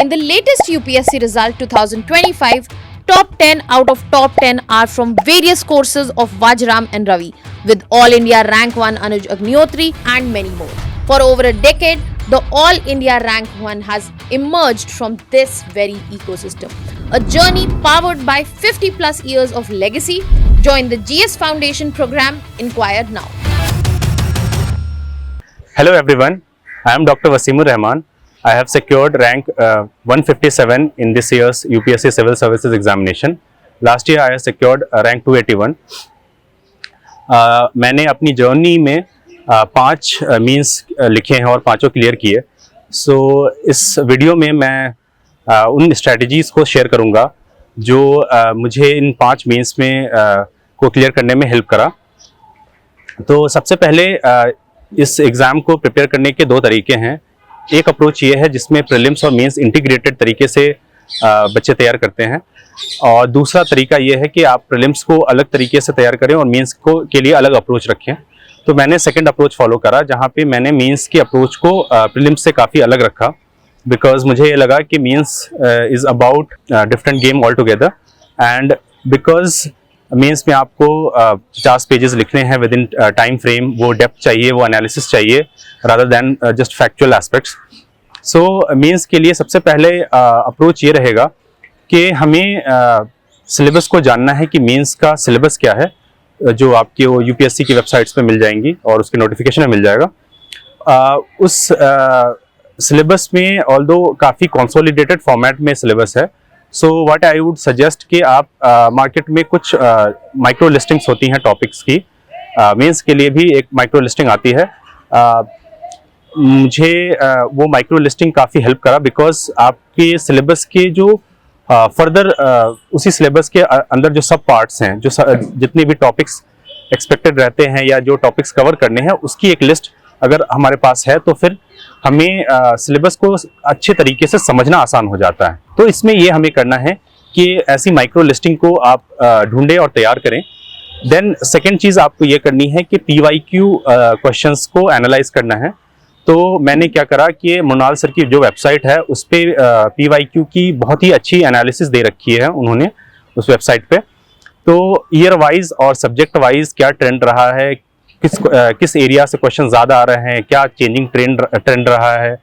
In the latest UPSC result 2025, top 10 out of top 10 are from various courses of Vajram and Ravi, with All India Rank 1 Anuj Agnihotri and many more. For over a decade, the All India Rank 1 has emerged from this very ecosystem. A journey powered by 50 plus years of legacy. Join the GS Foundation program. Inquire now. Hello everyone, I am Dr. Wasimur Rahman. I have secured rank 157 in this year's UPSC Civil Services examination. Last year I have secured rank 281. मैंने अपनी journey में 5 means लिखे हैं और पांचों clear किए. सो इस video में मैं उन स्ट्रेटजीज़ को शेयर करूंगा जो मुझे इन 5 मीन्स में को क्लियर करने में हेल्प करा. तो सबसे पहले इस एग्ज़ाम को प्रिपेयर करने के 2 तरीके हैं. एक अप्रोच ये है जिसमें प्रीलिम्स और मेंस इंटीग्रेटेड तरीके से बच्चे तैयार करते हैं, और दूसरा तरीका ये है कि आप प्रीलिम्स को अलग तरीके से तैयार करें और मेंस को के लिए अलग अप्रोच रखें. तो मैंने सेकंड अप्रोच फॉलो करा, जहाँ पे मैंने मेंस की अप्रोच को प्रीलिम्स से काफ़ी अलग रखा, बिकॉज मुझे ये लगा कि mains is about different game all together. And because mains में आपको 50 पेजेस लिखने हैं विद इन टाइम फ्रेम, वो डेप्थ चाहिए, वो एनालिसिस चाहिए rather than just factual aspects. So mains के लिए सबसे पहले अप्रोच ये रहेगा कि हमें सिलेबस को जानना है कि मेंस का सिलेबस क्या है, जो आपकी वो यूपीएससी की वेबसाइट्स पे मिल जाएंगी और उसके नोटिफिकेशन में मिल जाएगा. उस सिलेबस में ऑल्दो काफ़ी कंसोलिडेटेड फॉर्मेट में सिलेबस है. सो व्हाट आई वुड सजेस्ट कि आप मार्केट में कुछ माइक्रो लिस्टिंग्स होती हैं टॉपिक्स की. मेंस के लिए भी एक माइक्रो लिस्टिंग आती है. मुझे वो माइक्रो लिस्टिंग काफ़ी हेल्प करा, बिकॉज आपके सिलेबस के जो फर्दर उसी सिलेबस के अंदर जो सब पार्ट्स हैं, जो जितने भी टॉपिक्स एक्सपेक्टेड रहते हैं या जो टॉपिक्स कवर करने हैं, उसकी एक लिस्ट अगर हमारे पास है तो फिर हमें सिलेबस को अच्छे तरीके से समझना आसान हो जाता है. तो इसमें ये हमें करना है कि ऐसी माइक्रो लिस्टिंग को आप ढूंढें और तैयार करें. देन सेकेंड चीज़ आपको ये करनी है कि PYQ क्वेश्चंस को एनालाइज करना है. तो मैंने क्या करा कि मृणाल सर की जो वेबसाइट है उस पर PYQ की बहुत ही अच्छी एनालिसिस दे रखी है उन्होंने उस वेबसाइट पे. तो ईयर वाइज और सब्जेक्ट वाइज क्या ट्रेंड रहा है, किस एरिया से क्वेश्चन ज़्यादा आ रहे हैं, क्या चेंजिंग ट्रेंड रहा है,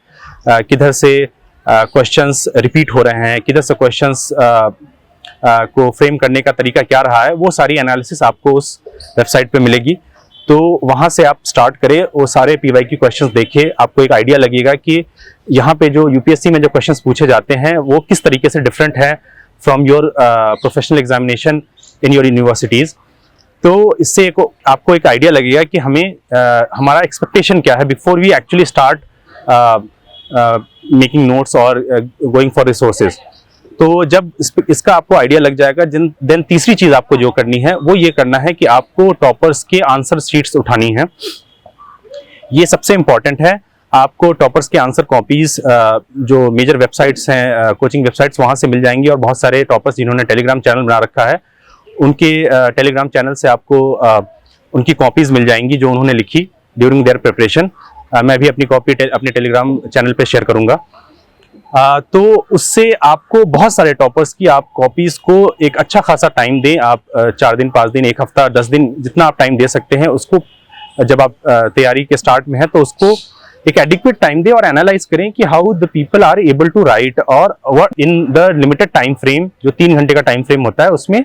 किधर से क्वेश्चंस रिपीट हो रहे हैं, किधर से क्वेश्चंस को फ्रेम करने का तरीका क्या रहा है, वो सारी एनालिसिस आपको उस वेबसाइट पे मिलेगी. तो वहाँ से आप स्टार्ट करें, वो सारे PYQ क्वेश्चंस देखिए, आपको एक आइडिया लगेगा कि यहाँ पे जो UPSC में जो क्वेश्चंस पूछे जाते हैं वो किस तरीके से डिफरेंट है from your professional examination in your universities. तो इससे आपको एक आइडिया लगेगा कि हमें हमारा एक्सपेक्टेशन क्या है before we actually start making notes और गोइंग फॉर रिसोर्सेज. तो जब इसका आपको आइडिया लग जाएगा, देन तीसरी चीज़ आपको जो करनी है वो ये करना है कि आपको टॉपर्स के आंसर शीट्स उठानी है. ये सबसे इम्पॉर्टेंट है. आपको टॉपर्स के आंसर कॉपीज़ जो मेजर वेबसाइट्स हैं, कोचिंग वेबसाइट्स, वहाँ से मिल जाएंगी, और बहुत सारे टॉपर्स जिन्होंने टेलीग्राम चैनल बना रखा है उनके टेलीग्राम चैनल से आपको उनकी कॉपीज़ मिल जाएंगी जो उन्होंने लिखी ड्यूरिंग देयर प्रिपरेशन. मैं भी अपनी कॉपी अपने टेलीग्राम चैनल पे शेयर करूंगा. तो उससे आपको बहुत सारे टॉपर्स की आप कॉपीज़ को एक अच्छा खासा टाइम दें. आप 4 दिन, 5 दिन, 1 हफ्ता, 10 दिन, जितना आप टाइम दे सकते हैं उसको, जब आप तैयारी के स्टार्ट में हैं तो उसको एक एडिक्वेट टाइम दें और एनालाइज करें कि how the people are able to write, और what in the limited time frame, जो 3 घंटे का टाइम फ्रेम होता है, उसमें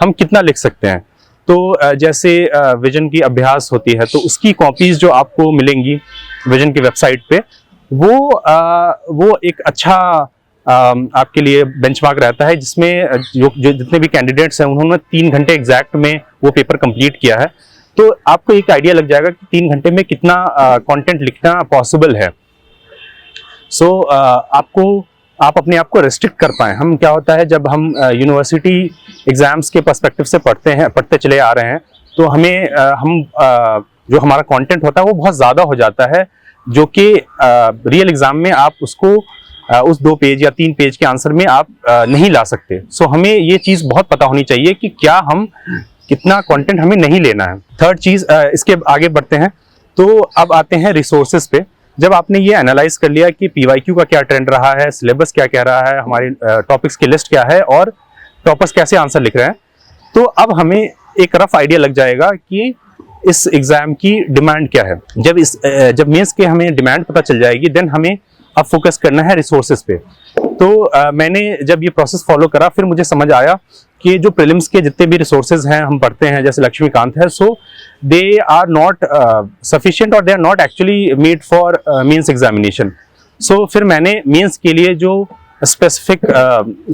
हम कितना लिख सकते हैं. तो जैसे विजन की अभ्यास होती है, तो उसकी कॉपीज़ जो आपको मिलेंगी विजन की वेबसाइट पे, वो एक अच्छा आपके लिए बेंचमार्क रहता है, जिसमें जो जितने भी कैंडिडेट्स हैं उन्होंने 3 घंटे एग्जैक्ट में वो पेपर कंप्लीट किया है. तो आपको एक आइडिया लग जाएगा कि 3 घंटे में कितना कंटेंट लिखना पॉसिबल है. सो आप अपने आप को रेस्ट्रिक्ट कर पाएँ. हम क्या होता है, जब हम यूनिवर्सिटी एग्जाम्स के पर्सपेक्टिव से पढ़ते चले आ रहे हैं, तो जो हमारा कंटेंट होता है वो बहुत ज़्यादा हो जाता है, जो कि रियल एग्जाम में आप उसको उस 2 पेज या 3 पेज के आंसर में आप नहीं ला सकते. सो हमें ये चीज़ बहुत पता होनी चाहिए कि क्या हम कितना कंटेंट हमें नहीं लेना है. थर्ड चीज़, इसके आगे बढ़ते हैं. तो अब आते हैं रिसोर्सेज पे. जब आपने ये एनालाइज कर लिया कि PYQ का क्या ट्रेंड रहा है, सिलेबस क्या कह रहा है, हमारे टॉपिक्स की लिस्ट क्या है और टॉपर्स कैसे आंसर लिख रहे हैं, तो अब हमें एक रफ आइडिया लग जाएगा कि इस एग्जाम की डिमांड क्या है। जब मेंस के हमें डिमांड पता चल जाएगी, देन हमें अब फोकस करना है रिसोर्सेज पे। तो मैंने जब ये प्रोसेस फॉलो करा, फिर मुझे समझ आया कि जो प्रीलिम्स के जितने भी रिसोर्सेज हैं हम पढ़ते हैं, जैसे लक्ष्मीकांत है, so they are not sufficient और they are not actually made for mains examination. So फिर मैंने मेंस के लिए जो स्पेसिफिक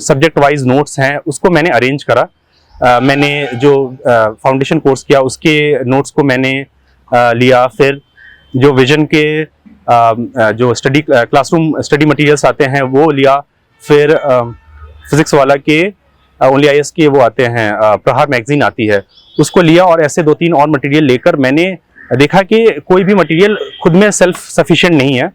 सब्जेक्ट वाइज नोट्स हैं उसको मैंने अरेंज करा। मैंने जो फाउंडेशन कोर्स किया उसके नोट्स को मैंने लिया, फिर जो विजन के जो क्लासरूम स्टडी मटेरियल्स आते हैं वो लिया, फिर फिजिक्स वाला के ओनली IAS के वो आते हैं, प्रहार मैगजीन आती है, उसको लिया, और ऐसे 2-3 और मटेरियल लेकर मैंने देखा कि कोई भी मटेरियल खुद में सेल्फ सफिशिएंट नहीं है,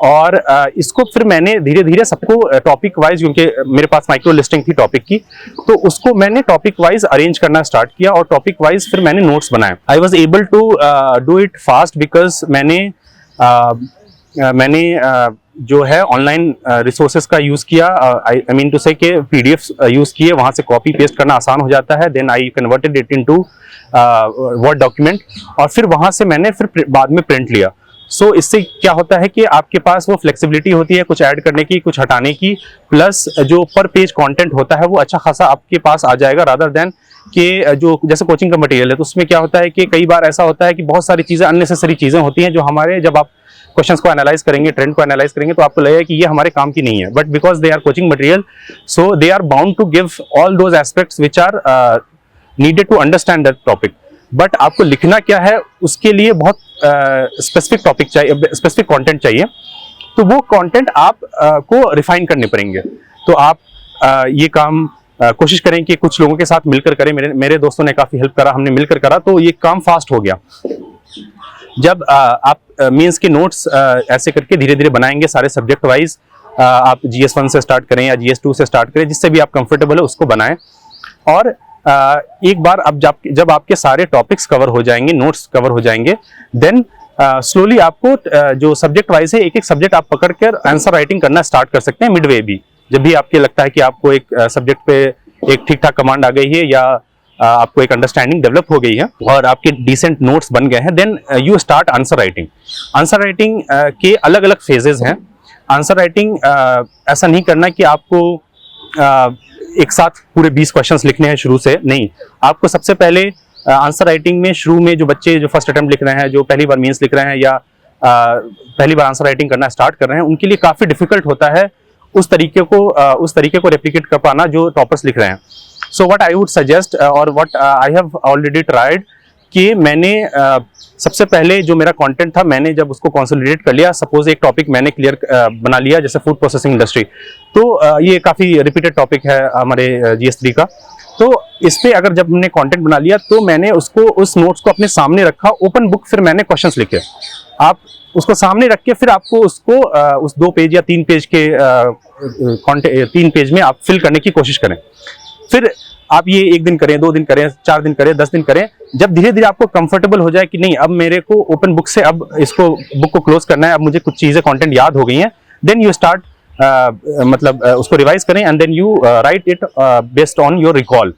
और इसको फिर मैंने धीरे धीरे सबको टॉपिक वाइज, क्योंकि मेरे पास माइक्रो लिस्टिंग थी टॉपिक की, तो उसको मैंने टॉपिक वाइज अरेंज करना स्टार्ट किया और टॉपिक वाइज फिर मैंने नोट्स बनाए। I was able to do it fast because मैंने जो है ऑनलाइन रिसोर्सेज का यूज़ किया। आई मीन टू से कि PDF यूज़ किए, वहाँ से कॉपी पेस्ट करना आसान हो जाता है। Then I converted it into word document, और फिर वहाँ से मैंने फिर बाद में प्रिंट लिया। सो इससे क्या होता है कि आपके पास वो फ्लेक्सिबिलिटी होती है कुछ ऐड करने की, कुछ हटाने की, प्लस जो पर पेज कंटेंट होता है वो अच्छा खासा आपके पास आ जाएगा, रादर देन कि जो जैसे कोचिंग का मटेरियल है तो उसमें क्या होता है कि कई बार ऐसा होता है कि बहुत सारी चीज़ें अननेसेसरी चीज़ें होती हैं जो हमारे, जब आप क्वेश्चंस को एनालाइज करेंगे, ट्रेंड को एनालाइज करेंगे, तो आपको लगेगा कि ये हमारे काम की नहीं है, but because they are coaching material, so they are bound to give all those aspects which are needed to understand that topic. But आपको लिखना क्या है उसके लिए बहुत स्पेसिफिक टॉपिक चाहिए, स्पेसिफिक कंटेंट चाहिए, तो वो कंटेंट आप को रिफाइन करने पड़ेंगे। तो आप ये काम कोशिश करें कि कुछ लोगों के साथ मिलकर करें। मेरे दोस्तों ने काफ़ी हेल्प करा, हमने मिलकर करा, तो ये काम फास्ट हो गया। जब आप मेंस के नोट्स ऐसे करके धीरे धीरे बनाएंगे सारे सब्जेक्ट वाइज, आप GS1 से स्टार्ट करें या GS2 से स्टार्ट करें, जिससे भी आप कंफर्टेबल है उसको बनाएं, और एक बार अब जब आपके सारे टॉपिक्स कवर हो जाएंगे, नोट्स कवर हो जाएंगे, देन स्लोली आपको जो सब्जेक्ट वाइज है एक एक सब्जेक्ट आप पकड़ कर आंसर राइटिंग करना स्टार्ट कर सकते हैं मिडवे भी। जब भी आपको लगता है कि आपको एक सब्जेक्ट पे एक ठीक ठाक कमांड आ गई है या आपको एक अंडरस्टैंडिंग डेवलप हो गई है और आपके डिसेंट नोट्स बन गए हैं, then you start answer writing. Answer writing के अलग अलग फेजेस हैं। आंसर राइटिंग ऐसा नहीं करना कि आपको एक साथ पूरे 20 क्वेश्चंस लिखने हैं शुरू से, नहीं। आपको सबसे पहले आंसर राइटिंग में शुरू में जो बच्चे जो फर्स्ट अटेम्प्ट लिख रहे हैं, जो पहली बार मीन्स लिख रहे हैं या पहली बार आंसर राइटिंग करना स्टार्ट कर रहे हैं, उनके लिए काफ़ी डिफिकल्ट होता है उस तरीके को रेप्लिकेट कर पाना जो टॉपर्स लिख रहे हैं। So what I would suggest और what I have already tried कि मैंने सबसे पहले जो मेरा कंटेंट था, मैंने जब उसको कंसोलिडेट कर लिया, सपोज एक टॉपिक मैंने क्लियर बना लिया जैसे फूड प्रोसेसिंग इंडस्ट्री, तो ये काफ़ी रिपीटेड टॉपिक है हमारे GS3 का। तो इस पे अगर जब हमने कंटेंट बना लिया तो मैंने उसको उस नोट्स को अपने सामने रखा, ओपन बुक, फिर मैंने क्वेश्चंस लिखे। आप उसको सामने रख के फिर आपको उसको उस 2 पेज या 3 पेज के 3 पेज में आप फिल करने की कोशिश करें। फिर आप ये 1 दिन करें, 2 दिन करें, 4 दिन करें, 10 दिन करें। जब धीरे धीरे आपको कंफर्टेबल हो जाए कि नहीं अब मेरे को ओपन बुक से अब इसको बुक को क्लोज करना है, अब मुझे कुछ चीज़ें कंटेंट याद हो गई हैं, देन यू स्टार्ट उसको रिवाइज करें and then you write it based on your recall.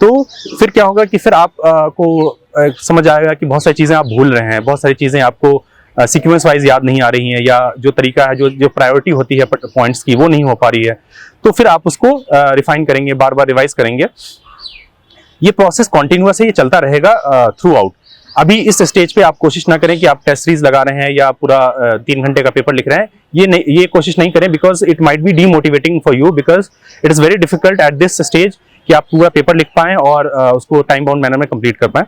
तो फिर क्या होगा कि फिर आप को समझ आएगा कि बहुत सारी चीज़ें आप भूल रहे हैं, बहुत सारी चीज़ें आपको सीक्वेंस वाइज याद नहीं आ रही हैं, या जो तरीका है जो प्रायोरिटी होती है पॉइंट्स की वो नहीं हो पा रही है, तो फिर आप उसको रिफाइन करेंगे, बार बार रिवाइज करेंगे। ये प्रोसेस कॉन्टिन्यूअस है, ये चलता रहेगा थ्रू आउट। अभी इस स्टेज पे आप कोशिश ना करें कि आप टेस्ट सीरीज लगा रहे हैं या पूरा 3 घंटे का पेपर लिख रहे हैं, ये कोशिश नहीं करें, because it might be demotivating for you, because it is very difficult at this stage कि आप पूरा पेपर लिख पाएं और उसको टाइम बाउंड मैनर में कंप्लीट कर पाएं।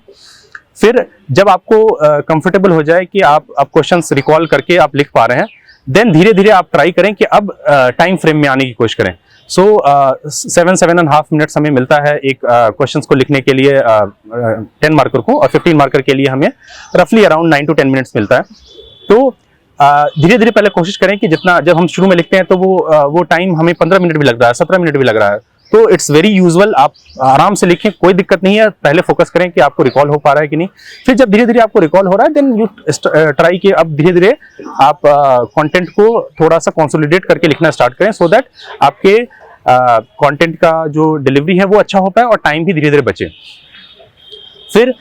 फिर जब आपको कंफर्टेबल हो जाए कि आप क्वेश्चंस रिकॉल करके आप लिख पा रहे हैं, देन धीरे धीरे आप ट्राई करें कि अब टाइम फ्रेम में आने की कोशिश करें। सो 7.5 मिनट्स हमें मिलता है एक क्वेश्चंस को लिखने के लिए 10 मार्कर को, और 15 मार्कर के लिए हमें रफली अराउंड 9 to 10 मिनट्स मिलता है। तो धीरे धीरे पहले कोशिश करें कि जितना, जब हम शुरू में लिखते हैं तो वो टाइम हमें 15 मिनट भी लग रहा है, 17 मिनट भी लग रहा है, तो इट्स वेरी यूजुअल, आप आराम से लिखें, कोई दिक्कत नहीं है। पहले फोकस करें कि आपको रिकॉल हो पा रहा है कि नहीं, फिर जब धीरे धीरे आपको रिकॉल हो रहा है देन यू ट्राई कि अब धीरे धीरे आप कंटेंट को थोड़ा सा कंसोलिडेट करके लिखना स्टार्ट करें, सो दैट आपके कंटेंट का जो डिलीवरी है वो अच्छा हो पाए और टाइम भी धीरे धीरे बचे। फिर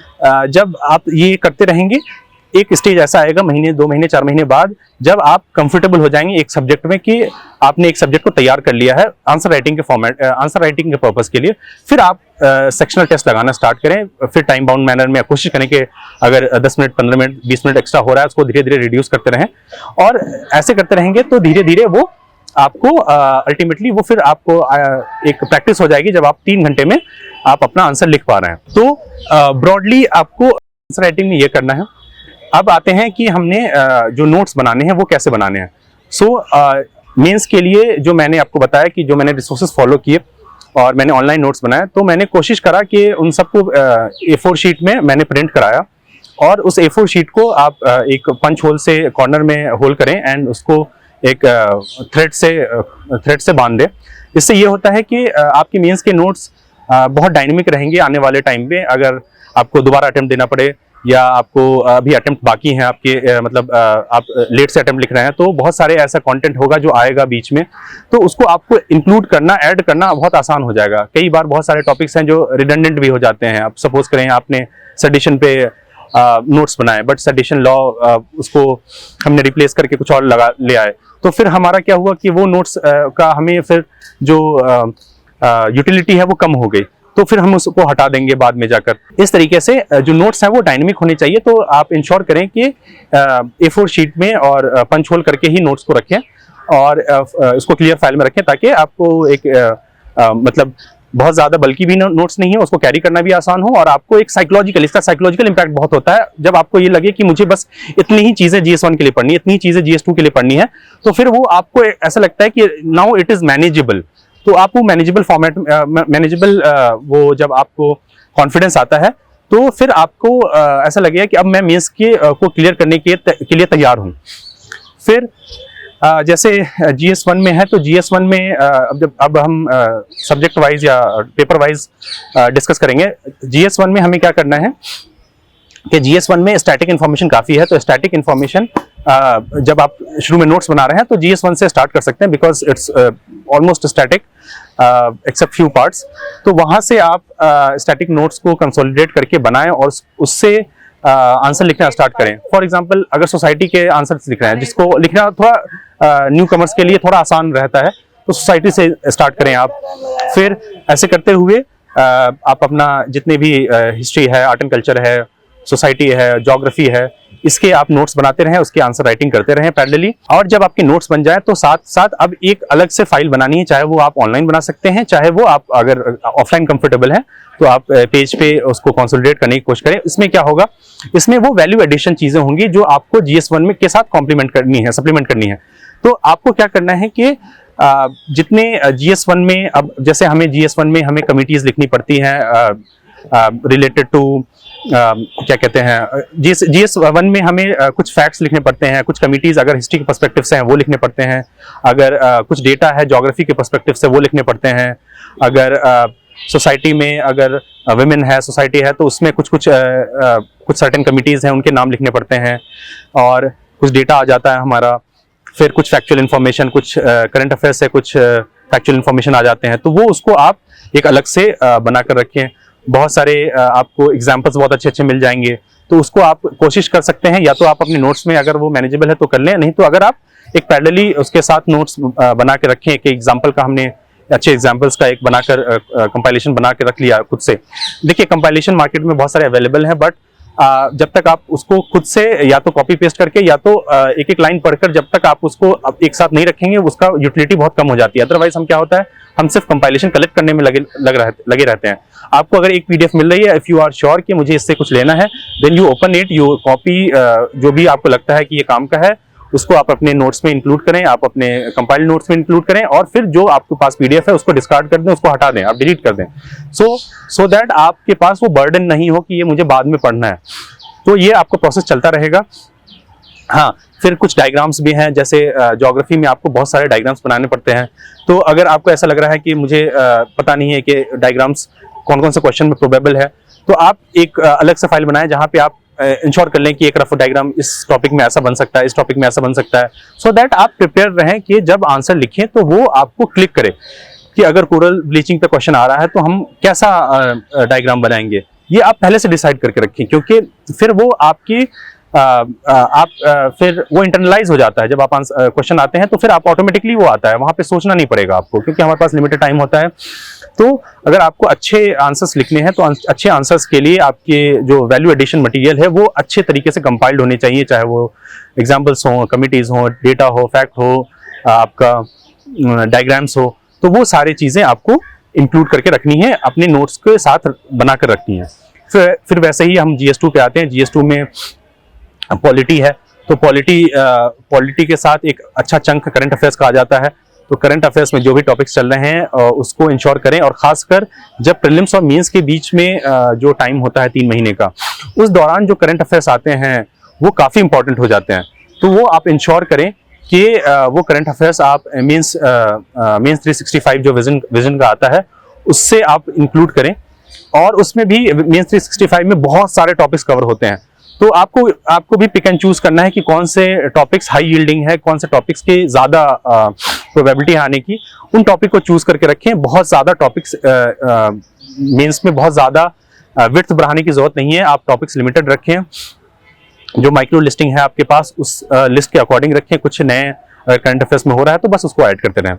जब आप ये करते रहेंगे, एक स्टेज ऐसा आएगा महीने 2 महीने 4 महीने बाद, जब आप कंफर्टेबल हो जाएंगे एक सब्जेक्ट में कि आपने एक सब्जेक्ट को तैयार कर लिया है आंसर राइटिंग के फॉर्मेट, आंसर राइटिंग के पर्पस के लिए। फिर आप सेक्शनल टेस्ट लगाना स्टार्ट करें, फिर टाइम बाउंड मैनर में कोशिश करें कि अगर 10 मिनट 15 मिनट 20 मिनट एक्स्ट्रा हो रहा है उसको धीरे धीरे रिड्यूस करते रहें, और ऐसे करते रहेंगे तो धीरे धीरे वो आपको अल्टीमेटली वो फिर आपको एक प्रैक्टिस हो जाएगी जब आप 3 घंटे में आप अपना आंसर लिख पा रहे हैं। तो ब्रॉडली आपको आंसर राइटिंग में ये करना है। अब आते हैं कि हमने जो नोट्स बनाने हैं वो कैसे बनाने हैं। मेंस के लिए जो मैंने आपको बताया कि जो मैंने रिसोर्सेज फॉलो किए और मैंने ऑनलाइन नोट्स बनाए, तो मैंने कोशिश करा कि उन सबको A4 शीट में मैंने प्रिंट कराया, और उस A4 शीट को आप एक पंच होल से कॉर्नर में होल करें एंड उसको एक थ्रेड से बांध दें। इससे ये होता है कि आपके मेंस के नोट्स बहुत डायनेमिक रहेंगे आने वाले टाइम में। अगर आपको दोबारा अटेम्प्ट देना पड़े या आपको अभी अटेम्प्ट बाकी हैं आपके, मतलब आप लेट से अटेम्प्ट लिख रहे हैं, तो बहुत सारे ऐसा कंटेंट होगा जो आएगा बीच में, तो उसको आपको इंक्लूड करना, ऐड करना बहुत आसान हो जाएगा। कई बार बहुत सारे टॉपिक्स हैं जो रिडंडेंट भी हो जाते हैं। आप सपोज करें आपने सेडिशन पे नोट्स बनाए, बट सेडिशन लॉ उसको हमने रिप्लेस करके कुछ और लगा ले आए, तो फिर हमारा क्या हुआ कि वो नोट्स का हमें फिर जो यूटिलिटी है वो कम हो गई, तो फिर हम उसको हटा देंगे बाद में जाकर। इस तरीके से जो नोट्स हैं वो डायनेमिक होने चाहिए, तो आप इंश्योर करें कि A4 शीट में और पंच होल करके ही नोट्स को रखें और इसको क्लियर फाइल में रखें, ताकि आपको एक मतलब बहुत ज्यादा बल्कि भी नोट्स नहीं है, उसको कैरी करना भी आसान हो, और आपको एक इसका साइकोलॉजिकल इंपैक्ट बहुत होता है। जब आपको ये लगे कि मुझे बस इतनी ही चीजें GS1 के लिए पढ़नी है, इतनी चीजें GS2 के लिए पढ़नी है, तो फिर वो आपको ऐसा लगता है कि नाउ इट इज मैनेजेबल। तो आप वो मैनेजेबल फॉर्मेट वो जब आपको कॉन्फिडेंस आता है, तो फिर आपको ऐसा लगेगा कि अब मैं मेंस के को क्लियर करने के लिए तैयार हूँ। फिर जैसे GS1 में है, तो GS1 में अब हम सब्जेक्ट वाइज या पेपर वाइज डिस्कस करेंगे। GS1 में हमें क्या करना है कि GS1 में स्टैटिक इन्फॉर्मेशन काफ़ी है, तो स्टैटिक इन्फॉर्मेशन जब आप शुरू में नोट्स बना रहे हैं तो GS1 से स्टार्ट कर सकते हैं, because it's almost static except few parts. तो वहाँ से आप स्टैटिक नोट्स को कंसोलिडेट करके बनाएं और उससे आंसर लिखना स्टार्ट करें। फॉर एग्जांपल, अगर सोसाइटी के आंसर्स लिख रहे हैं, जिसको लिखना थोड़ा न्यू कमर्स के लिए थोड़ा आसान रहता है, तो सोसाइटी से स्टार्ट करें आप। फिर ऐसे करते हुए आप अपना जितने भी हिस्ट्री है, आर्ट एंड कल्चर है, सोसाइटी है, ज्योग्राफी है, इसके आप नोट्स बनाते रहें, उसकी आंसर राइटिंग करते रहें पैरेलली। और जब आपके नोट्स बन जाए तो साथ साथ अब एक अलग से फाइल बनानी है, चाहे वो आप ऑनलाइन बना सकते हैं, चाहे वो आप अगर ऑफलाइन कंफर्टेबल है तो आप पेज पे उसको कंसोलिडेट करने की कोशिश करें। इसमें क्या होगा, इसमें वो वैल्यू एडिशन चीजें होंगी जो आपको GS1 में के साथ कॉम्प्लीमेंट करनी है, सप्लीमेंट करनी है। तो आपको क्या करना है कि जितने GS1 में, अब जैसे हमें GS1 में हमें कमिटीज लिखनी पड़ती हैं रिलेटेड टू क्या कहते हैं, GS1 में हमें कुछ फैक्ट्स लिखने पड़ते हैं, कुछ कमिटीज अगर हिस्ट्री के पर्सपेक्टिव से हैं वो लिखने पड़ते हैं, अगर कुछ डेटा है ज्योग्राफी के पर्सपेक्टिव से वो लिखने पड़ते हैं, अगर सोसाइटी में अगर वुमेन है, सोसाइटी है, तो उसमें कुछ सर्टेन कमिटीज हैं उनके नाम लिखने पड़ते हैं, और कुछ डेटा आ जाता है हमारा। फिर कुछ फैक्चुअल इन्फॉर्मेशन, कुछ करंट अफेयर्स से कुछ फैक्चुअल इन्फॉर्मेशन आ जाते हैं, तो वो उसको आप एक अलग से बना कर रखें। बहुत सारे आपको एग्जाम्पल्स बहुत अच्छे अच्छे मिल जाएंगे, तो उसको आप कोशिश कर सकते हैं, या तो आप अपने नोट्स में अगर वो मैनेजेबल है तो कर लें, नहीं तो अगर आप एक पैरेलली उसके साथ नोट्स बना के रखें कि एग्जाम्पल का हमने अच्छे एग्जाम्पल्स का एक बनाकर कंपाइलेशन बना के रख लिया खुद से। देखिए, कंपाइलेशन मार्केट में बहुत सारे अवेलेबल हैं, बट जब तक आप उसको खुद से या तो कॉपी पेस्ट करके या तो एक एक लाइन पढ़कर जब तक आप उसको एक साथ नहीं रखेंगे, उसका यूटिलिटी बहुत कम हो जाती है। अदरवाइज हम क्या होता है, हम सिर्फ कंपाइलेशन कलेक्ट करने में लगे रहते हैं। आपको अगर एक PDF मिल रही है, इफ यू आर श्योर कि मुझे इससे कुछ लेना है, then you open it, you copy जो भी आपको लगता है कि ये काम का है उसको आप अपने नोट्स में इंक्लूड करें, आप अपने कंपाइल्ड नोट्स में इंक्लूड करें, और फिर जो आपके पास PDF है उसको डिस्कार्ड कर दें, उसको हटा दें, आप डिलीट कर दें, सो दैट आपके पास वो बर्डन नहीं हो कि ये मुझे बाद में पढ़ना है। तो ये आपका प्रोसेस चलता रहेगा। हाँ, फिर कुछ डायग्राम्स भी हैं, जैसे ज्योग्राफी में आपको बहुत सारे डायग्राम्स बनाने पड़ते हैं। तो अगर आपको ऐसा लग रहा है कि मुझे पता नहीं है कि डायग्राम्स कौन कौन से क्वेश्चन में प्रोबेबल है, तो आप एक अलग से फाइल बनाएं जहाँ पे आप इंश्योर कर लें कि एक रफ डायग्राम इस टॉपिक में ऐसा बन सकता है, इस टॉपिक में ऐसा बन सकता है, सो दैट आप प्रिपेयर रहें कि जब आंसर लिखें तो वो आपको क्लिक करे कि अगर कोरल ब्लीचिंग पे क्वेश्चन आ रहा है तो हम कैसा डायग्राम बनाएंगे। ये आप पहले से डिसाइड करके रखें, क्योंकि फिर वो आपकी फिर वो इंटरनलाइज हो जाता है। जब आप क्वेश्चन आते हैं तो फिर आप ऑटोमेटिकली वो आता है, वहां पे सोचना नहीं पड़ेगा आपको, क्योंकि हमारे पास लिमिटेड टाइम होता है। तो अगर आपको अच्छे आंसर्स लिखने हैं तो अच्छे आंसर्स के लिए आपके जो वैल्यू एडिशन मटेरियल है वो अच्छे तरीके से कंपाइल्ड होने चाहिए, चाहे वो एग्जाम्पल्स हो, कमिटीज हो, डेटा हो, फैक्ट हो, आपका डायग्राम्स हो, तो वो सारी चीजें आपको इंक्लूड करके रखनी है, अपने नोट्स के साथ बनाकर रखनी है। फिर वैसे ही हम GS2 पे आते हैं। GS2 में पॉलिटी है, तो पॉलिटी के साथ एक अच्छा चंक करंट अफेयर्स का आ जाता है। तो करंट अफेयर्स में जो भी टॉपिक्स चल रहे हैं उसको इंश्योर करें, और खासकर जब प्रीलिम्स और मेंस के बीच में जो टाइम होता है 3 महीने का, उस दौरान जो करंट अफेयर्स आते हैं वो काफ़ी इंपॉर्टेंट हो जाते हैं। तो वो आप इंश्योर करें कि वो करंट अफेयर्स आप मेंस 365 जो विजन का आता है उससे आप इंक्लूड करें, और उसमें भी मेंस 365 में बहुत सारे टॉपिक्स कवर होते हैं। तो आपको भी पिक एंड चूज करना है कि कौन से टॉपिक्स हाई यील्डिंग है, कौन से टॉपिक्स की ज्यादा प्रोबेबिलिटी आने की, उन टॉपिक को चूज करके रखें। बहुत ज्यादा टॉपिक्स मेंस में बहुत ज्यादा विड्थ बढ़ाने की जरूरत नहीं है, आप टॉपिक्स लिमिटेड रखें। जो माइक्रो लिस्टिंग है आपके पास उस लिस्ट के अकॉर्डिंग रखें। कुछ नए करंट अफेयर्स में हो रहा है तो बस उसको ऐड करते रहें।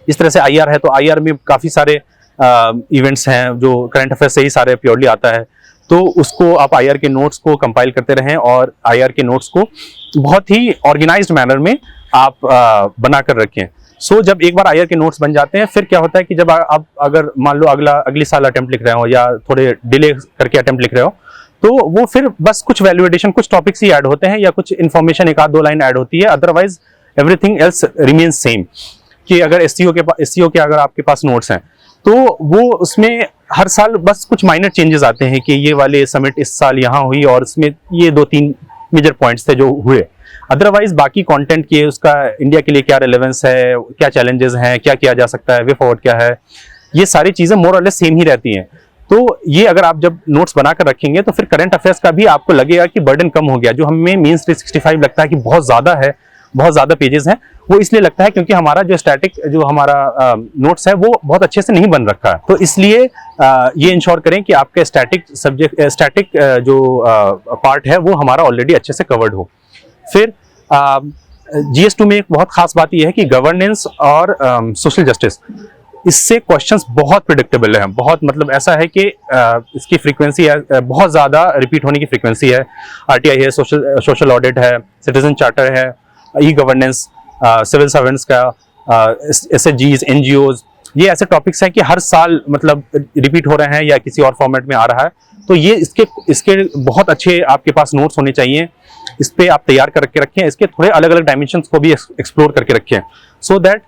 इस तरह से IR है, तो IR में काफी सारे इवेंट्स हैं जो करंट अफेयर्स से ही सारे प्योरली आता है, तो उसको आप IR के नोट्स को कंपाइल करते रहें, और IR के नोट्स को बहुत ही ऑर्गेनाइज्ड मैनर में आप बनाकर रखें। सो जब एक बार IR के नोट्स बन जाते हैं, फिर क्या होता है कि जब आप अगर मान लो अगली साल अटेम्प्ट लिख रहे हो या थोड़े डिले करके अटेम्प्ट लिख रहे हो, तो वो फिर बस कुछ वैल्यू एडिशन, कुछ टॉपिक्स ही ऐड होते हैं या कुछ इन्फॉर्मेशन 1-2 लाइन ऐड होती है, otherwise everything else remains same. कि अगर SEO के अगर आपके पास नोट्स हैं तो वो उसमें हर साल बस कुछ माइनर चेंजेस आते हैं कि ये वाले समिट इस साल यहाँ हुई और इसमें ये 2-3 मेजर पॉइंट्स थे जो हुए, अदरवाइज बाकी कंटेंट के उसका इंडिया के लिए क्या रेलेवेंस है, क्या चैलेंजेस हैं, क्या किया जा सकता है, वे फॉरवर्ड क्या है, ये सारी चीजें मोर और लेस सेम ही रहती हैं। तो ये अगर आप जब नोट्स बनाकर रखेंगे तो फिर करंट अफेयर्स का भी आपको लगेगा कि बर्डन कम हो गया। जो हमें मेंस 365 लगता है कि बहुत ज्यादा है, बहुत ज्यादा पेजेस हैं, वो इसलिए लगता है क्योंकि हमारा जो हमारा नोट्स है वो बहुत अच्छे से नहीं बन रखा है। तो इसलिए ये इंश्योर करें कि आपके स्टैटिक जो पार्ट है वो हमारा ऑलरेडी अच्छे से कवर्ड हो। फिर GS2 में एक बहुत खास बात यह है कि गवर्नेंस और सोशल जस्टिस, इससे क्वेश्चंस बहुत प्रिडिक्टेबल है, बहुत मतलब ऐसा है कि इसकी फ्रीक्वेंसी बहुत ज्यादा रिपीट होने की फ्रीक्वेंसी है। RTI है, सोशल ऑडिट है, सिटीजन चार्टर है, ई-गवर्नेंस, सिविल सर्वेंट्स का, SHGs, NGOs, ये ऐसे टॉपिक्स हैं कि हर साल मतलब रिपीट हो रहे हैं या किसी और फॉर्मेट में आ रहा है। तो ये इसके बहुत अच्छे आपके पास नोट्स होने चाहिए, इस पे आप तैयार करके रखें, इसके थोड़े अलग अलग डायमेंशंस को भी एक्सप्लोर करके रखें, सो दैट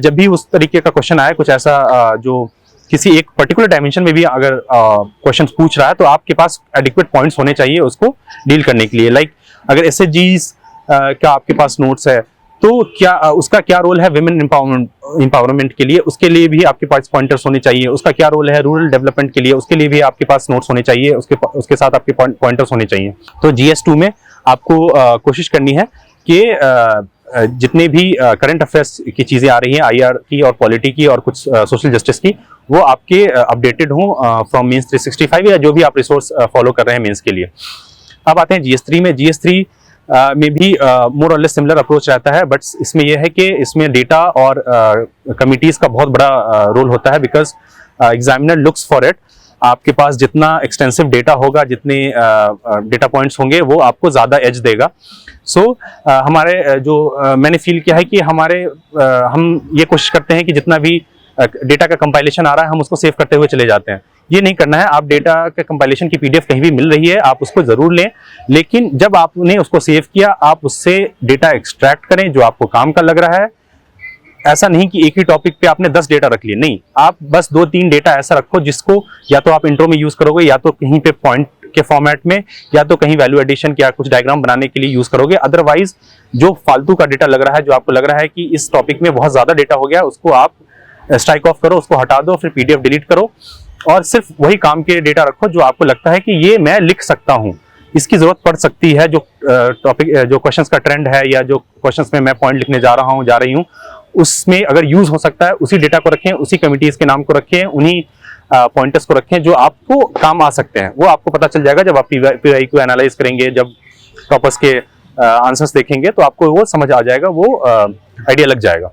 जब भी उस तरीके का क्वेश्चन आए, कुछ ऐसा जो किसी एक पर्टिकुलर डायमेंशन में भी अगर क्वेश्चन पूछ रहा है, तो आपके पास एडिक्वेट पॉइंट्स होने चाहिए उसको डील करने के लिए। लाइक अगर SHGs का आपके पास नोट्स है तो क्या उसका क्या रोल है विमेन एम्पावरमेंट के लिए, उसके लिए भी आपके पास पॉइंटर्स होने चाहिए। उसका क्या रोल है रूरल डेवलपमेंट के लिए, उसके लिए भी आपके पास नोट्स होने चाहिए, उसके साथ आपके पॉइंटर्स होने चाहिए। तो GS2 में आपको कोशिश करनी है कि जितने भी करंट अफेयर्स की चीजें आ रही हैं, IR की और पॉलिटी की और कुछ सोशल जस्टिस की, वो आपके अपडेटेड हों फ्रॉम मेंस 365 या जो भी आप रिसोर्स फॉलो कर रहे हैं मेंस के लिए। अब आते हैं GS3 में। GS3 में भी मोर और लेस सिमिलर अप्रोच रहता है, बट इसमें यह है कि इसमें डेटा और कमिटीज का बहुत बड़ा रोल होता है, because examiner looks for it. आपके पास जितना एक्सटेंसिव डेटा होगा, जितने डेटा पॉइंट्स होंगे, वो आपको ज़्यादा एज देगा। सो हमारे जो मैंने फील किया है कि हम ये कोशिश करते हैं कि जितना भी डेटा का कंपाइलेशन आ रहा है हम उसको सेव करते हुए चले जाते हैं। ये नहीं करना है। आप डेटा के कंपाइलेशन की PDF कहीं भी मिल रही है, आप उसको जरूर लें, लेकिन जब आपने उसको सेव किया, आप उससे डेटा एक्सट्रैक्ट करें जो आपको काम का लग रहा है। ऐसा नहीं कि एक ही टॉपिक पे आपने 10 डेटा रख लिए, नहीं, आप बस 2-3 डेटा ऐसा रखो जिसको या तो आप इंट्रो में यूज करोगे या तो कहीं पे पॉइंट के फॉर्मेट में, या तो कहीं वैल्यू एडिशन या कुछ डायग्राम बनाने के लिए यूज करोगे। अदरवाइज जो फालतू का डेटा लग रहा है, जो आपको लग रहा है कि इस टॉपिक में बहुत ज्यादा डेटा हो गया, उसको आप स्ट्राइक ऑफ करो, उसको हटा दो, फिर पीडीएफ डिलीट करो और सिर्फ वही काम के डेटा रखो जो आपको लगता है कि ये मैं लिख सकता हूँ, इसकी जरूरत पड़ सकती है, जो टॉपिक जो क्वेश्चंस का ट्रेंड है या जो क्वेश्चंस में मैं पॉइंट लिखने जा रही हूँ उसमें अगर यूज हो सकता है, उसी डेटा को रखें, उसी कमिटीज के नाम को रखें, उन्हीं पॉइंटर्स को रखें जो आपको काम आ सकते हैं। वो आपको पता चल जाएगा जब आप पीवाई को एनालाइज करेंगे, जब टॉपर्स के आंसर्स देखेंगे तो आपको वो समझ आ जाएगा, वो आइडिया लग जाएगा।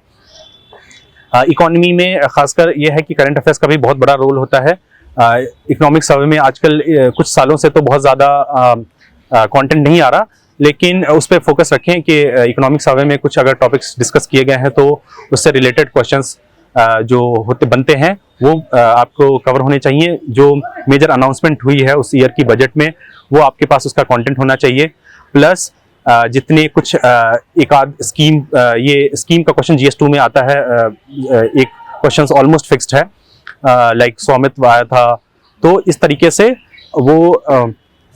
इकोनॉमी में खासकर ये है कि करंट अफेयर्स का भी बहुत बड़ा रोल होता है। इकोनॉमिक सर्वे में आजकल कुछ सालों से तो बहुत ज़्यादा कंटेंट नहीं आ रहा, लेकिन उस पर फोकस रखें कि इकोनॉमिक सर्वे में कुछ अगर टॉपिक्स डिस्कस किए गए हैं तो उससे रिलेटेड क्वेश्चंस जो बनते हैं वो आपको कवर होने चाहिए। जो मेजर अनाउंसमेंट हुई है उस ईयर की बजट में, वो आपके पास उसका कंटेंट होना चाहिए। प्लस जितने कुछ एक आध स्कीम, ये स्कीम का क्वेश्चन GS2 में आता है, एक क्वेश्चन ऑलमोस्ट फिक्स्ड है, लाइक स्वामित्व आया था, तो इस तरीके से वो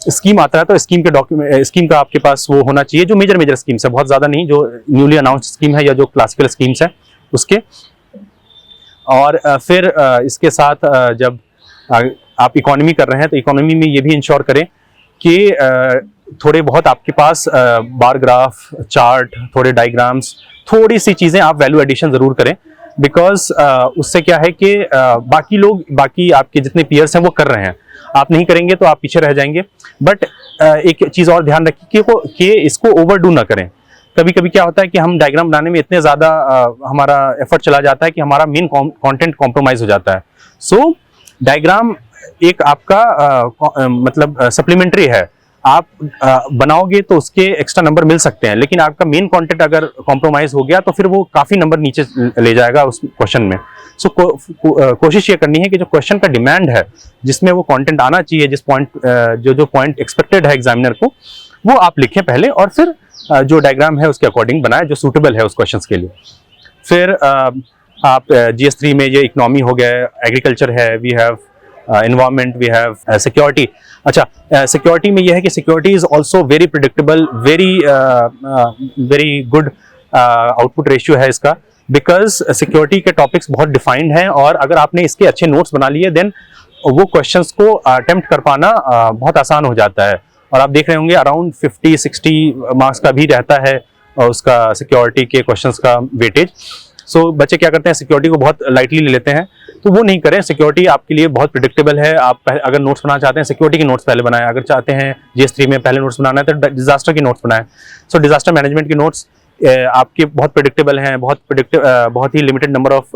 स्कीम आता है तो स्कीम के डॉक्यूमेंट, स्कीम का आपके पास वो होना चाहिए, जो मेजर स्कीम्स है, बहुत ज़्यादा नहीं, जो न्यूली अनाउंस्ड स्कीम है या जो क्लासिकल स्कीम्स है उसके। और फिर इसके साथ जब आप इकोनॉमी कर रहे हैं तो इकोनॉमी में ये भी इंश्योर करें कि थोड़े बहुत आपके पास बार ग्राफ, चार्ट, थोड़े डायग्राम्स, थोड़ी सी चीज़ें आप वैल्यू एडिशन ज़रूर करें, बिकॉज उससे क्या है कि बाकी आपके जितने पीयर्स हैं वो कर रहे हैं, आप नहीं करेंगे तो आप पीछे रह जाएंगे। बट एक चीज़ और ध्यान रखिए कि इसको ओवरडू ना करें। कभी कभी क्या होता है कि हम डायग्राम बनाने में इतने ज़्यादा हमारा एफर्ट चला जाता है कि हमारा मेन कंटेंट कॉम्प्रोमाइज़ हो जाता है। सो डायग्राम एक आपका मतलब सप्लीमेंट्री है, आप बनाओगे तो उसके एक्स्ट्रा नंबर मिल सकते हैं, लेकिन आपका मेन कंटेंट अगर कॉम्प्रोमाइज हो गया तो फिर वो काफ़ी नंबर नीचे ले जाएगा उस क्वेश्चन में। सो कोशिश ये करनी है कि जो क्वेश्चन का डिमांड है, जिसमें वो कंटेंट आना चाहिए, जिस पॉइंट जो पॉइंट एक्सपेक्टेड है एग्जामिनर को, वो आप लिखें पहले, और फिर जो डायग्राम है उसके अकॉर्डिंग बनाएं जो सूटेबल है उस क्वेश्चन के लिए। फिर आप GS3 में ये इकोनॉमी हो गया, एग्रीकल्चर है, we have environment, we have security। अच्छा, सिक्योरिटी में यह है कि security is also very predictable, very good output ratio है इसका, बिकॉज सिक्योरिटी के टॉपिक्स बहुत डिफाइंड हैं, और अगर आपने इसके अच्छे नोट्स बना लिए देन वो क्वेश्चंस को अटेम्प्ट कर पाना बहुत आसान हो जाता है। और आप देख रहे होंगे अराउंड 50-60 मार्क्स का भी रहता है उसका सिक्योरिटी के क्वेश्चंस का वेटेज। सो बच्चे क्या करते हैं, सिक्योरिटी को बहुत लाइटली ले लेते हैं, तो वो नहीं करें। सिक्योरिटी आपके लिए बहुत प्रिडिक्टेबल है। आप अगर नोट्स बनाना चाहते हैं, सिक्योरिटी के नोट्स पहले बनाएं। अगर चाहते हैं GS3 में पहले नोट्स बनाना है तो डिजास्टर के नोट्स बनाएं। सो डिजास्टर मैनेजमेंट के नोट्स आपके बहुत प्रिडिक्टेबल हैं, बहुत ही लिमिटेड नंबर ऑफ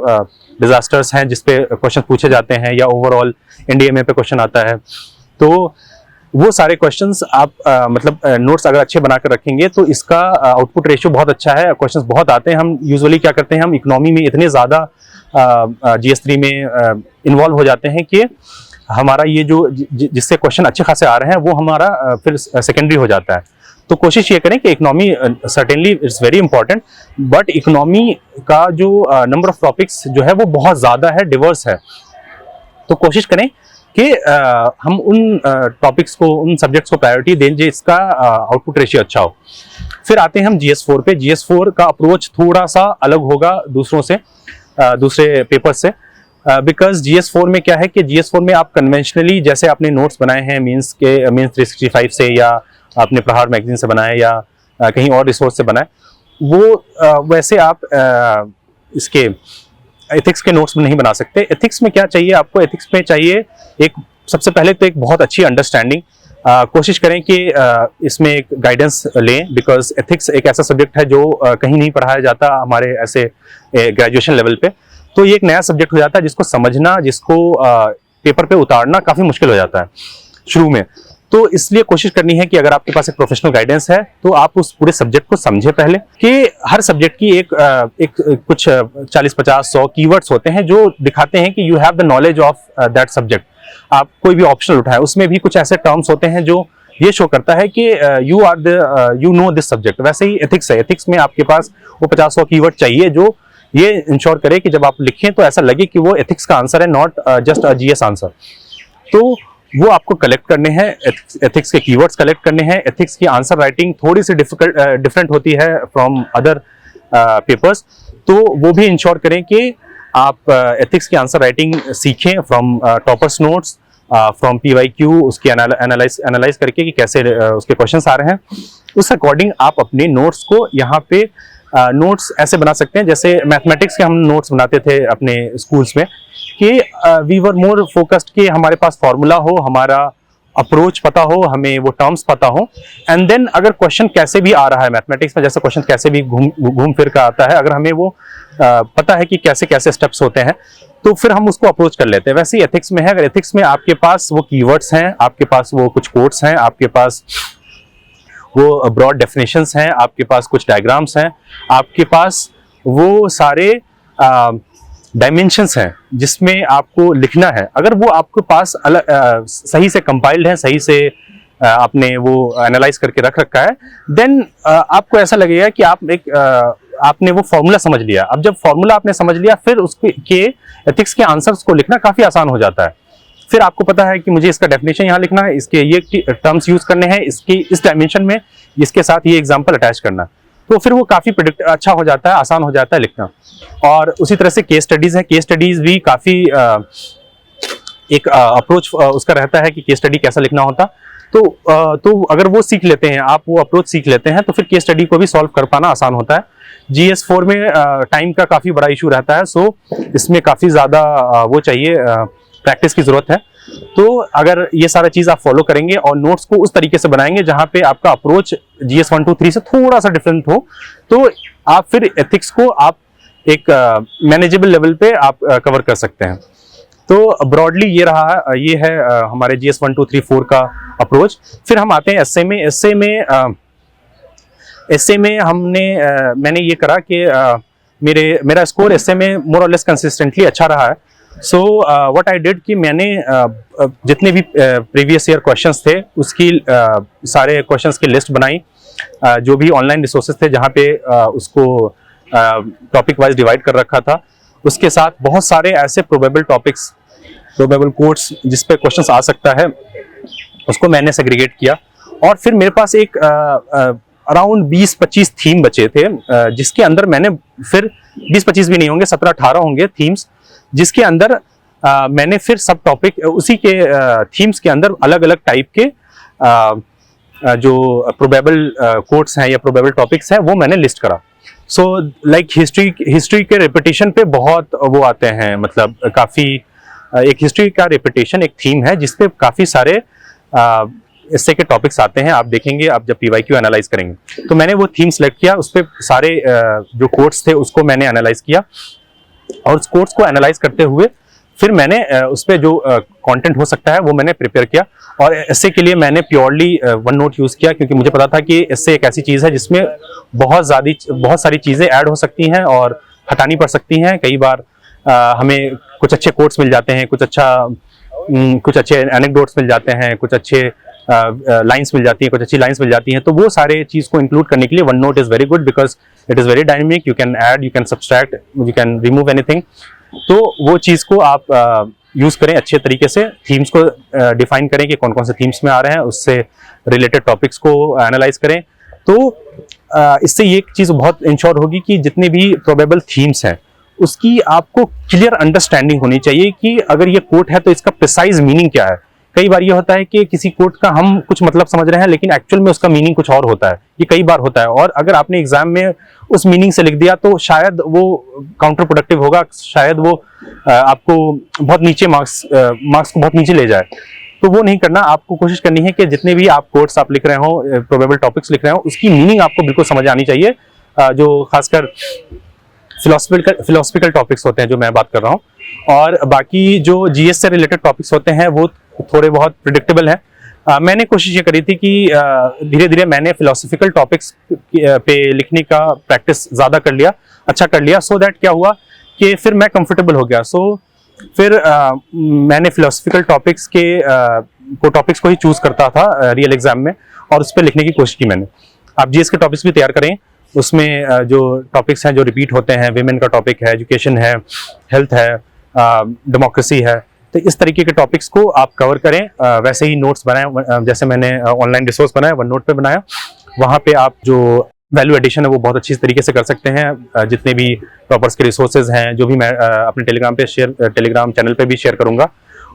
डिजास्टर्स हैं जिसपे क्वेश्चन पूछे जाते हैं, या ओवरऑल NDMA पे क्वेश्चन आता है। तो वो सारे क्वेश्चंस आप मतलब नोट्स अगर अच्छे बनाकर रखेंगे तो इसका आउटपुट रेशियो बहुत अच्छा है, क्वेश्चंस बहुत आते हैं। हम यूजुअली क्या करते हैं, हम इकोनॉमी में इतने ज़्यादा GS3 में इन्वॉल्व हो जाते हैं कि हमारा ये जो जिससे क्वेश्चन अच्छे खासे आ रहे हैं वो हमारा फिर सेकेंडरी हो जाता है। तो कोशिश ये करें कि economy certainly it's very important, but economy का जो नंबर ऑफ टॉपिक्स जो है वो बहुत ज़्यादा है, डिवर्स है। तो कोशिश करें कि हम उन टॉपिक्स को, उन सब्जेक्ट्स को प्रायोरिटी दें जिसका आउटपुट रेशियो अच्छा हो। फिर आते हैं हम GS4 पे। GS4 का अप्रोच थोड़ा सा अलग होगा दूसरों से, दूसरे पेपर से, बिकॉज GS4 में क्या है कि GS4 में आप कन्वेंशनली जैसे आपने नोट्स बनाए हैं मीन्स 365 से, या आपने प्रहार मैगजीन से बनाए, या कहीं और रिसोर्स से बनाए, वो वैसे आप इसके एथिक्स के नोट्स में नहीं बना सकते। एथिक्स में क्या चाहिए आपको, एथिक्स में चाहिए एक सबसे पहले तो एक बहुत अच्छी अंडरस्टैंडिंग। कोशिश करें कि इसमें एक गाइडेंस लें, बिकॉज एथिक्स एक ऐसा सब्जेक्ट है जो कहीं नहीं पढ़ाया जाता हमारे ऐसे ग्रेजुएशन लेवल पे। तो ये एक नया सब्जेक्ट हो जाता है जिसको समझना, जिसको पेपर पे उतारना काफ़ी मुश्किल हो जाता है शुरू में। तो इसलिए कोशिश करनी है कि अगर आपके पास एक प्रोफेशनल गाइडेंस है तो आप उस पूरे सब्जेक्ट को समझें पहले, कि हर सब्जेक्ट की एक कुछ 40-50-100 कीवर्ड्स होते हैं जो दिखाते हैं कि you have the knowledge of that subject. आप कोई भी ऑप्शनल उठाएं, उसमें भी कुछ ऐसे टर्म्स होते हैं जो ये शो करता है कि यू नो दिस सब्जेक्ट। वैसे ही एथिक्स है, एथिक्स में आपके पास वो 50-100 कीवर्ड चाहिए जो ये इंश्योर करे कि जब आप लिखें तो ऐसा लगे कि वो एथिक्स का आंसर है, not just a GS answer. तो वो आपको कलेक्ट करने हैं, एथिक्स के कीवर्ड्स कलेक्ट करने हैं। एथिक्स की आंसर राइटिंग थोड़ी सी डिफरेंट होती है फ्रॉम अदर पेपर्स, तो वो भी इंश्योर करें कि आप एथिक्स की आंसर राइटिंग सीखें from toppers notes, from PYQ, उसकी एनालाइज करके कि कैसे उसके क्वेश्चंस आ रहे हैं। उस अकॉर्डिंग आप अपने नोट्स को यहाँ पे नोट्स ऐसे बना सकते हैं जैसे मैथमेटिक्स के हम नोट्स बनाते थे अपने स्कूल्स में, कि वी वर मोर फोकस्ड कि हमारे पास फॉर्मूला हो, हमारा अप्रोच पता हो, हमें वो टर्म्स पता हो, एंड देन अगर क्वेश्चन कैसे भी आ रहा है मैथमेटिक्स में, जैसे क्वेश्चन कैसे भी घूम फिर कर आता है, अगर हमें वो पता है कि कैसे कैसे स्टेप्स होते हैं, तो फिर हम उसको अप्रोच कर लेते हैं। वैसे ही एथिक्स में है, अगर एथिक्स में आपके पास वो कीवर्ड्स हैं, आपके पास वो कुछ कोट्स हैं, आपके पास वो ब्रॉड डेफिनेशंस हैं, आपके पास कुछ डायग्राम्स हैं, आपके पास वो सारे डायमेंशंस हैं जिसमें आपको लिखना है, अगर वो आपके पास सही से कंपाइल्ड है, सही से आपने वो एनालाइज करके रख रखा है, देन आपको ऐसा लगेगा कि आपने वो फॉर्मूला समझ लिया। अब जब फॉर्मूला आपने समझ लिया, फिर उसके एथिक्स के आंसर्स को लिखना काफी आसान हो जाता है। फिर आपको पता है कि मुझे इसका डेफिनेशन यहाँ लिखना है, इसके ये टर्म्स यूज करने हैं, इसके इस डायमेंशन में इसके साथ ये एग्जांपल अटैच करना, तो फिर वो काफी अच्छा हो जाता है, आसान हो जाता है लिखना। और उसी तरह से केस स्टडीज है, केस स्टडीज भी काफी एक अप्रोच उसका रहता है कि केस स्टडी कैसा लिखना होता, तो अगर वो सीख लेते हैं आप, वो अप्रोच सीख लेते हैं, तो फिर केस स्टडी को भी सॉल्व कर पाना आसान होता है। GS4 में टाइम का काफी बड़ा इशू रहता है, सो इसमें काफी ज्यादा वो चाहिए, प्रैक्टिस की जरूरत है। तो अगर ये सारा चीज आप फॉलो करेंगे और नोट्स को उस तरीके से बनाएंगे जहां पे आपका अप्रोच GS 1 2 3 से थोड़ा सा डिफरेंट हो, तो आप फिर एथिक्स को आप एक मैनेजेबल लेवल पे आप कवर कर सकते हैं। तो ब्रॉडली ये रहा, ये है हमारे GS 1 2 3 4 का अप्रोच। फिर हम आते हैं एसए में। एसए में मैंने ये करा कि मेरा स्कोर एसए में मोर और लेस कंसिस्टेंटली अच्छा रहा है। सो व्हाट आई डिड कि मैंने जितने भी प्रीवियस ईयर क्वेश्चंस थे उसकी सारे क्वेश्चंस की लिस्ट बनाई, जो भी ऑनलाइन रिसोर्सेज थे जहाँ पे उसको टॉपिक वाइज डिवाइड कर रखा था, उसके साथ बहुत सारे ऐसे प्रोबेबल टॉपिक्स, प्रोबेबल कोट्स जिस पे क्वेश्चंस आ सकता है, उसको मैंने सेग्रीगेट किया। और फिर मेरे पास एक अराउंड 20-25 थीम बचे थे, जिसके अंदर मैंने फिर 20-25 भी नहीं होंगे, 17-18 होंगे थीम्स, जिसके अंदर मैंने फिर सब टॉपिक उसी के थीम्स के अंदर अलग अलग टाइप के जो प्रोबेबल कोट्स हैं या प्रोबेबल टॉपिक्स हैं वो मैंने लिस्ट करा। सो लाइक हिस्ट्री के रिपीटिशन पे बहुत वो आते हैं, मतलब काफ़ी एक हिस्ट्री का रिपीटिशन एक थीम है जिसपे काफ़ी सारे इससे के टॉपिक्स आते हैं। आप देखेंगे, आप जब PYQ एनालाइज करेंगे, तो मैंने वो थीम सेलेक्ट किया, उस पर सारे जो कोट्स थे उसको मैंने एनालाइज किया, और उस कोर्स को एनालाइज करते हुए फिर मैंने उस पर जो कंटेंट हो सकता है वो मैंने प्रिपेयर किया। और एस्से के लिए मैंने प्योरली वन नोट यूज़ किया, क्योंकि मुझे पता था कि एस्से एक ऐसी चीज़ है जिसमें बहुत सारी चीज़ें ऐड हो सकती हैं और हटानी पड़ सकती हैं। कई बार हमें कुछ अच्छे कोट्स मिल जाते हैं, कुछ अच्छे एनेक्डोट्स मिल जाते हैं, कुछ अच्छे लाइंस मिल जाती हैं, कुछ अच्छी लाइंस मिल जाती हैं, तो वो सारे चीज़ को इंक्लूड करने के लिए one note is very good, because it is very dynamic, you can add, you can subtract, you can remove anything. तो वो चीज़ को आप यूज़ करें अच्छे तरीके से, थीम्स को डिफाइन करें कि कौन कौन से थीम्स में आ रहे हैं, उससे रिलेटेड टॉपिक्स को एनालाइज करें। तो इससे ये चीज़ बहुत इंश्योर होगी कि जितने भी प्रोबेबल थीम्स हैं उसकी आपको क्लियर अंडरस्टैंडिंग होनी चाहिए कि अगर ये कोट है तो इसका प्रिसाइज मीनिंग क्या है। कई बार ये होता है कि किसी कोट का हम कुछ मतलब समझ रहे हैं लेकिन एक्चुअल में उसका मीनिंग कुछ और होता है, ये कई बार होता है, और अगर आपने एग्जाम में उस मीनिंग से लिख दिया तो शायद वो काउंटर प्रोडक्टिव होगा, शायद वो आपको बहुत नीचे मार्क्स को बहुत नीचे ले जाए। तो वो नहीं करना, आपको कोशिश करनी है कि जितने भी आप कोट्स आप लिख रहे हो, प्रोबेबल टॉपिक्स लिख रहे हो, उसकी मीनिंग आपको बिल्कुल समझ आनी चाहिए। जो खासकर फिलोसफिकल टॉपिक्स होते हैं जो मैं बात कर रहा हूँ, और बाकी जो GS से रिलेटेड टॉपिक्स होते हैं वो थोड़े बहुत प्रिडिक्टेबल हैं। मैंने कोशिश ये करी थी कि धीरे धीरे मैंने फिलोसफिकल टॉपिक्स पे लिखने का प्रैक्टिस ज़्यादा कर लिया, अच्छा कर लिया, सो दैट क्या हुआ कि फिर मैं कंफर्टेबल हो गया। सो फिर मैंने फिलोसफिकल टॉपिक्स को ही चूज़ करता था रियल एग्जाम में, और उस पर लिखने की कोशिश की मैंने। आप GS के टॉपिक्स भी तैयार करें, उसमें जो टॉपिक्स हैं जो रिपीट होते हैं, विमेन का टॉपिक है, एजुकेशन है, हेल्थ है, डेमोक्रेसी है, तो इस तरीके के टॉपिक्स को आप कवर करें। वैसे ही नोट्स बनाए, जैसे मैंने ऑनलाइन रिसोर्स बनाया, वन नोट पे बनाया, वहाँ पे आप जो वैल्यू एडिशन है वो बहुत अच्छी तरीके से कर सकते हैं। जितने भी टॉपर्स के रिसोर्सेज हैं, जो भी मैं अपने टेलीग्राम चैनल पे भी शेयर करूंगा,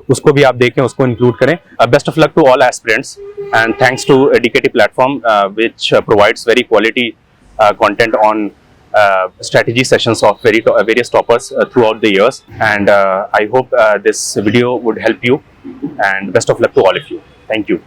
उसको भी आप देखें, उसको इंक्लूड करें। Best of luck to all aspirants and thanks to educative platform which provides very quality content on strategy sessions of various toppers throughout the years, and I hope this video would help you, and best of luck to all of you. Thank you.